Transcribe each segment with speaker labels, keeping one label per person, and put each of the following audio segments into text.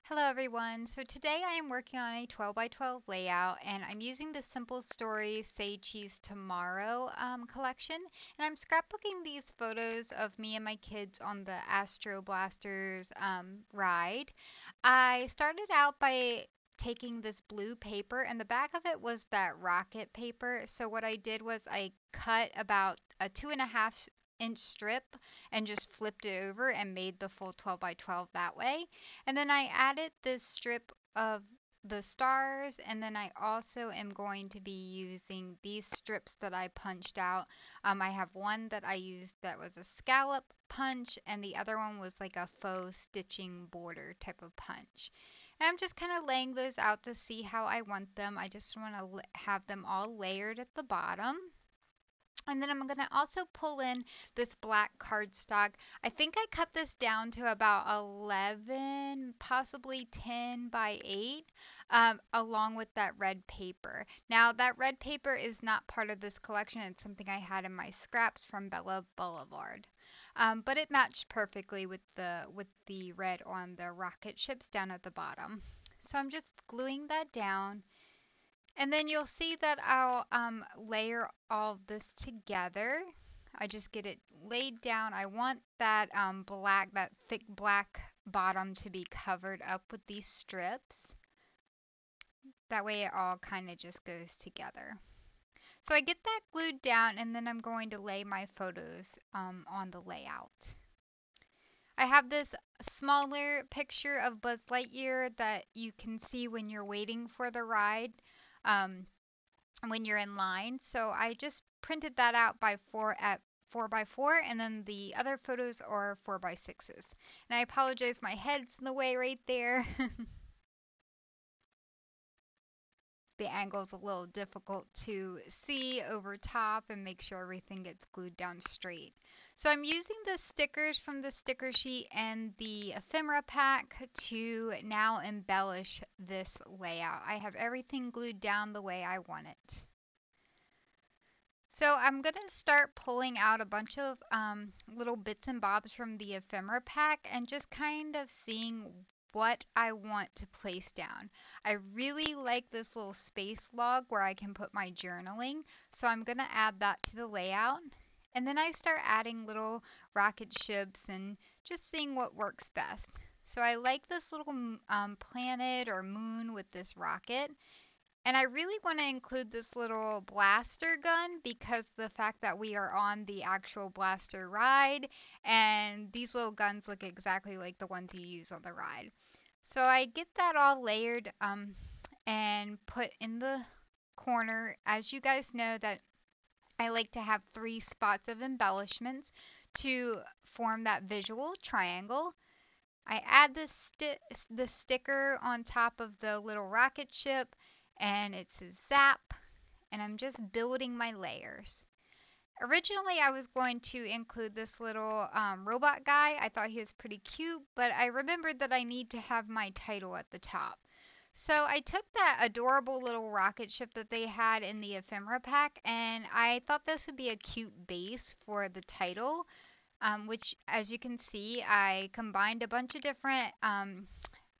Speaker 1: Hello everyone. So today I am working on a 12 by 12 layout and I'm using the Simple Stories Say Cheese Tomorrow collection, and I'm scrapbooking these photos of me and my kids on the Astro Blasters ride. I started out by taking this blue paper, and the back of it was that rocket paper. So what I did was I cut about a 2.5 inch strip and just flipped it over and made the full 12 by 12 that way. And then I added this strip of the stars, and then I also am going to be using these strips that I punched out. I have one that I used that was a scallop punch, and the other one was like a faux stitching border type of punch. And I'm just kind of laying those out to see how I want them. I just want to have them all layered at the bottom. And then I'm going to also pull in this black cardstock. I think I cut this down to about 11, possibly 10 by 8, along with that red paper. Now, that red paper is not part of this collection. It's something I had in my scraps from Bella Boulevard. But it matched perfectly with the red on the rocket ships down at the bottom. So I'm just gluing that down. And then you'll see that I'll layer all of this together. I just get it laid down. I want that that thick black bottom to be covered up with these strips. That way it all kind of just goes together. So I get that glued down, and then I'm going to lay my photos on the layout. I have this smaller picture of Buzz Lightyear that you can see when you're waiting for the ride. Um, when you're in line. So I just printed that out by 4 by 4, and then the other photos are 4 by 6s. And I apologize, my head's in the way right there. The angle's a little difficult to see over top and make sure everything gets glued down straight. So I'm using the stickers from the sticker sheet and the ephemera pack to now embellish this layout. I have everything glued down the way I want it. So I'm going to start pulling out a bunch of little bits and bobs from the ephemera pack and just kind of seeing what I want to place down. I really like this little space log where I can put my journaling, so I'm going to add that to the layout. And then I start adding little rocket ships and just seeing what works best. So I like this little planet or moon with this rocket. And I really want to include this little blaster gun because the fact that we are on the actual blaster ride, and these little guns look exactly like the ones you use on the ride. So I get that all layered and put in the corner. As you guys know, that I like to have 3 spots of embellishments to form that visual triangle. I add the sticker on top of the little rocket ship, and it says Zap, and I'm just building my layers. Originally, I was going to include this little robot guy. I thought he was pretty cute, but I remembered that I need to have my title at the top. So I took that adorable little rocket ship that they had in the ephemera pack, and I thought this would be a cute base for the title, which, as you can see, I combined a bunch of different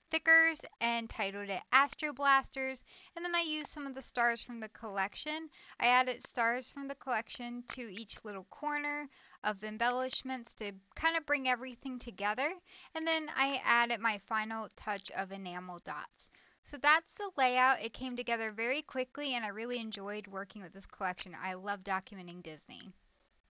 Speaker 1: thickers and titled it Astro Blasters. And then I used some of the stars from the collection. I added stars from the collection to each little corner of embellishments to kind of bring everything together. And then I added my final touch of enamel dots. So that's the layout. It came together very quickly, and I really enjoyed working with this collection. I love documenting Disney.